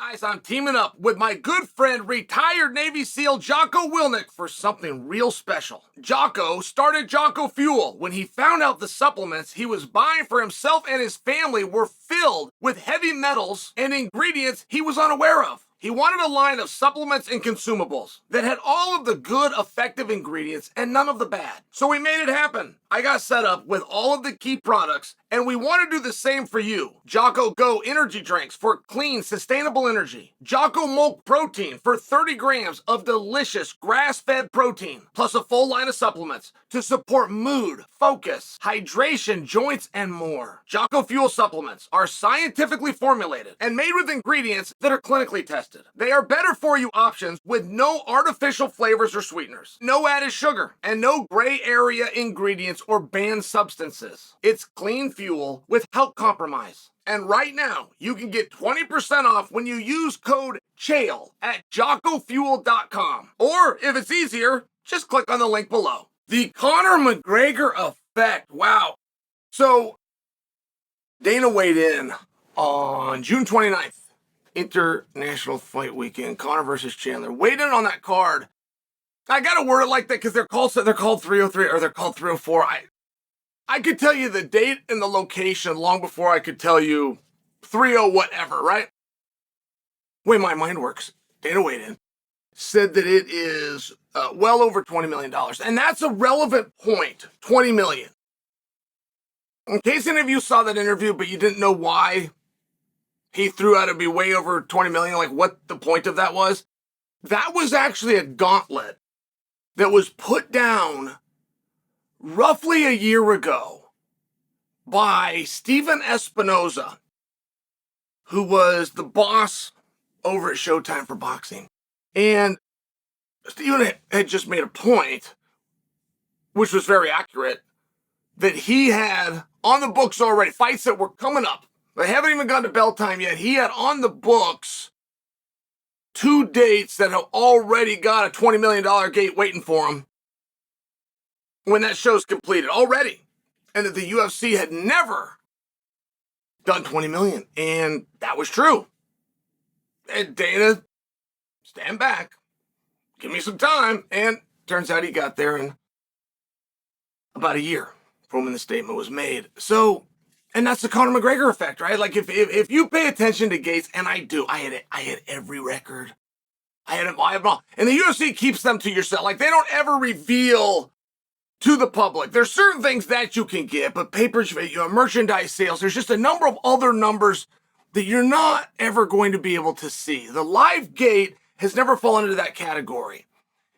Guys, I'm teaming up with my good friend, retired Navy SEAL Jocko for something real special. Jocko started Jocko Fuel when he found out the supplements he was buying for himself and his family were filled with heavy metals and ingredients he was unaware of. He wanted a line of supplements and consumables that had all of the good, effective ingredients and none of the bad. So we made it happen. I got set up with all of the key products, and we want to do the same for you. Jocko Go energy drinks for clean, sustainable energy. Jocko Milk Protein for 30 grams of delicious grass-fed protein, plus a full line of supplements to support mood, focus, hydration, joints, and more. Jocko Fuel supplements are scientifically formulated and made with ingredients that are clinically tested. They are better for you options with no artificial flavors or sweeteners, no added sugar, and no gray area ingredients or banned substances. It's clean fuel with health compromise. And right now, you can get 20% off when you use code Chael at jockofuel.com. Or if it's easier, just click on the link below. The Conor McGregor effect. Wow. So, Dana weighed in on June 29th, International Fight Weekend, Conor versus Chandler. Weighed in on that card. I gotta word it like that because they're called 303 or they're called 304. I could tell you the date and the location long before I could tell you 30 whatever, right? Way my mind works. Dana weighed in, said that it is well over $20 million. And that's a relevant point, $20 million. In case any of you saw that interview, but you didn't know why he threw out it'd be way over 20 million, like what the point of that was actually a gauntlet that was put down roughly a year ago by Steven Espinoza, who was the boss over at Showtime for boxing. And Steven had just made a point, which was very accurate, that he had on the books already fights that were coming up. They haven't even gone to bell time yet. He had on the books 2 dates that have already got a $20 million gate waiting for him when that show's completed already. And that the UFC had never done 20 million. And that was true. And Dana, stand back, give me some time. And turns out he got there in about a year from when the statement was made. So, and that's the Conor McGregor effect, right? Like if you pay attention to gates, and I do, I had every record. I had them all. And the UFC keeps them to yourself. Like they don't ever reveal to the public. There's certain things that you can get, but papers, merchandise sales, there's just a number of other numbers that you're not ever going to be able to see. The live gate has never fallen into that category.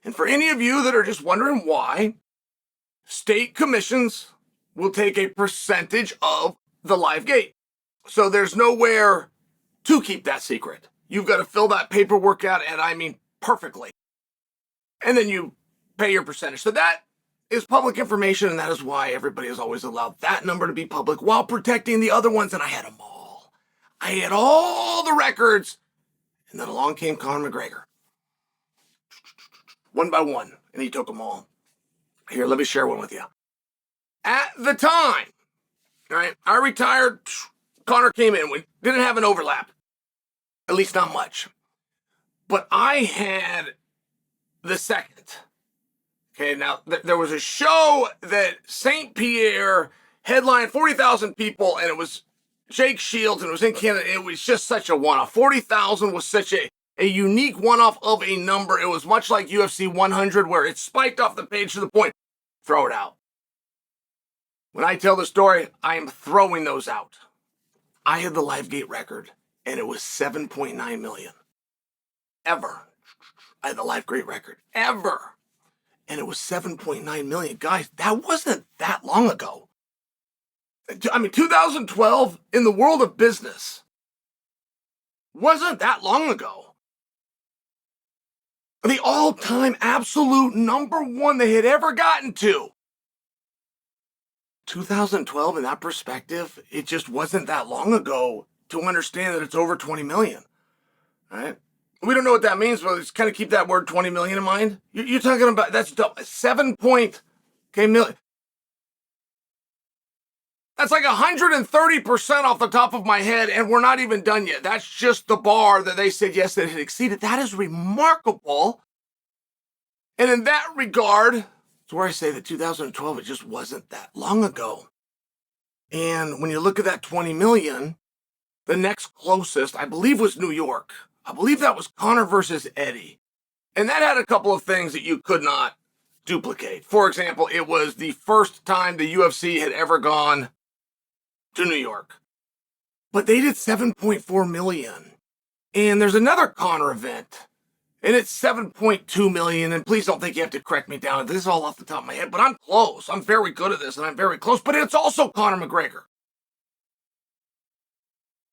And for any of you that are just wondering why, state commissions will take a percentage of the live gate. So there's nowhere to keep that secret. You've got to fill that paperwork out, and I mean perfectly. And then you pay your percentage. So that is public information, and that is why everybody has always allowed that number to be public while protecting the other ones, and I had them all. I had all the records, and then along came Conor McGregor. One by one, and he took them all. Here, let me share one with you. At the time, right, I retired, Conor came in. We didn't have an overlap, at least not much. But I had the second. Okay, now there was a show that St. Pierre headlined 40,000 people, and it was Jake Shields, and it was in Canada. It was just such a one-off. 40,000 was such a unique one-off of a number. It was much like UFC 100, where it spiked off the page to the point, throw it out. When I tell the story, I am throwing those out. I had the live gate record, and it was 7.9 million. Ever. I had the live gate record. Ever. And it was 7.9 million. Guys, that wasn't that long ago. I mean, 2012 in the world of business wasn't that long ago. The all-time absolute number one they had ever gotten to. 2012, in that perspective, it just wasn't that long ago to understand that it's over 20 million, right? We don't know what that means, but let's kind of keep that word 20 million in mind. You're talking about, that's 7 million. That's like 130% off the top of my head, and we're not even done yet. That's just the bar that they said yes, that it had exceeded. That is remarkable. And in that regard, it's where I say that 2012, it just wasn't that long ago. And when you look at that 20 million, the next closest, I believe, was New York. I believe that was Conor versus Eddie. And that had a couple of things that you could not duplicate. For example, it was the first time the UFC had ever gone to New York. But they did 7.4 million. And there's another Conor event, and it's 7.2 million. And please don't think you have to correct me down. This is all off the top of my head, but I'm close. I'm very good at this, and I'm very close. But it's also Conor McGregor.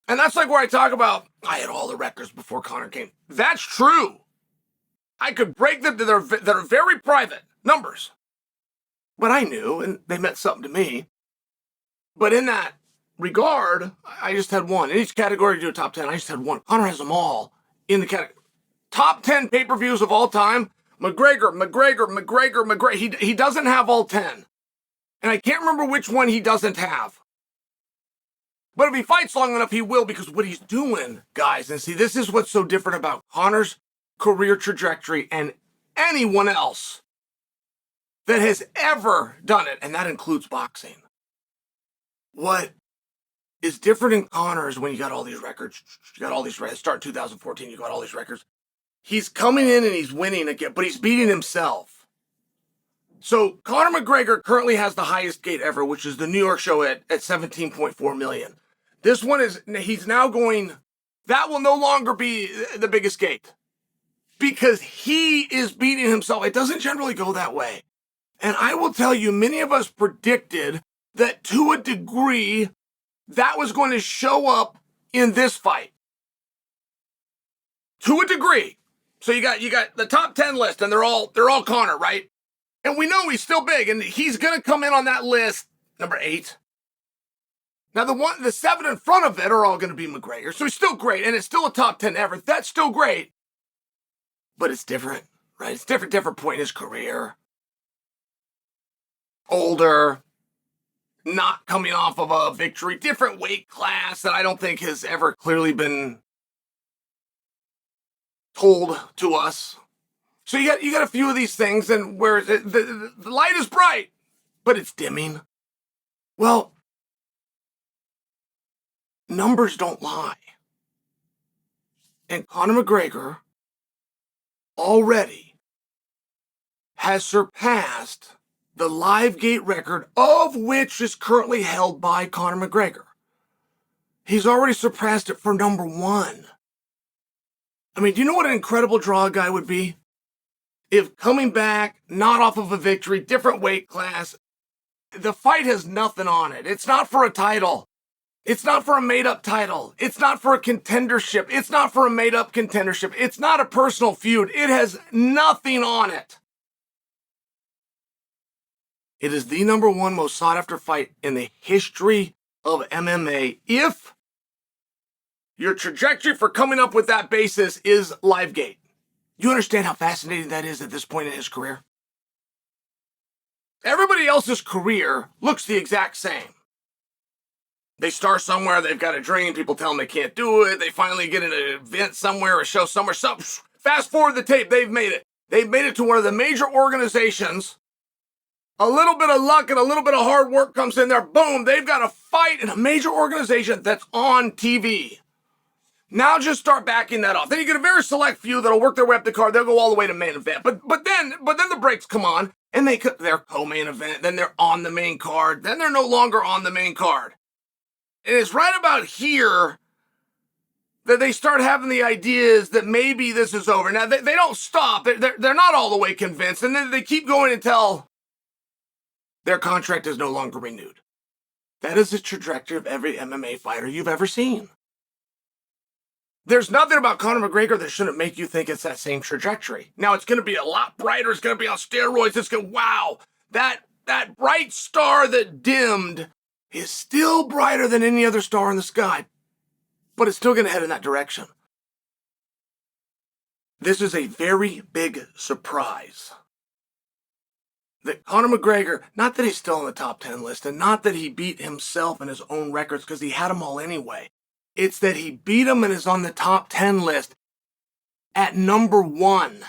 And that's like where I talk about, I had all the records before Conor came. That's true. I could break them that are very private numbers. But I knew, and they meant something to me. But in that regard, I just had one. In each category to do a top 10, I just had one. Conor has them all in the category. Top 10 pay-per-views of all time, McGregor. He doesn't have all 10. And I can't remember which one he doesn't have. But if he fights long enough, he will, because what he's doing, guys, and see, this is what's so different about Conor's career trajectory and anyone else that has ever done it, and that includes boxing. What is different in Conor is when you got all these records, start 2014, you got all these records. He's coming in and he's winning again, but he's beating himself. So Conor McGregor currently has the highest gate ever, which is the New York show at 17.4 million. This one he's now going, that will no longer be the biggest gate because he is beating himself. It doesn't generally go that way. And I will tell you, many of us predicted that to a degree, that was going to show up in this fight. To a degree. So you got the top 10 list, and they're all Conor, right? And we know he's still big, and he's going to come in on that list, number 8. Now, the 7 in front of it are all going to be McGregor. So he's still great, and it's still a top 10 ever. That's still great. But it's different, right? It's different point in his career. Older, not coming off of a victory, different weight class that I don't think has ever clearly been told to us. So you got a few of these things, and where the light is bright, but it's dimming. Well, numbers don't lie. And Conor McGregor already has surpassed the live gate record, of which is currently held by Conor McGregor. He's already surpassed it for number 1. I mean, do you know what an incredible draw a guy would be? If coming back, not off of a victory, different weight class, the fight has nothing on it. It's not for a title. It's not for a made-up title. It's not for a contendership. It's not for a made-up contendership. It's not a personal feud. It has nothing on it. It is the number 1 most sought-after fight in the history of MMA. If your trajectory for coming up with that basis is Livegate. You understand how fascinating that is at this point in his career? Everybody else's career looks the exact same. They start somewhere, they've got a dream, people tell them they can't do it, they finally get in an event somewhere, a show somewhere, fast forward the tape, they've made it. They've made it to one of the major organizations. A little bit of luck and a little bit of hard work comes in there, boom, they've got a fight in a major organization that's on TV. Now just start backing that off. Then you get a very select few that'll work their way up the card. They'll go all the way to main event. But then the breaks come on, and they're co-main event. Then they're on the main card. Then they're no longer on the main card. And it's right about here that they start having the ideas that maybe this is over. Now, they don't stop. They're not all the way convinced. And then they keep going until their contract is no longer renewed. That is the trajectory of every MMA fighter you've ever seen. There's nothing about Conor McGregor that shouldn't make you think it's that same trajectory. Now, it's going to be a lot brighter. It's going to be on steroids. It's going to, wow, that bright star that dimmed is still brighter than any other star in the sky, but it's still going to head in that direction. This is a very big surprise. That Conor McGregor, not that he's still on the top 10 list, and not that he beat himself and his own records because he had them all anyway. It's that he beat him and is on the top 10 list at number 1.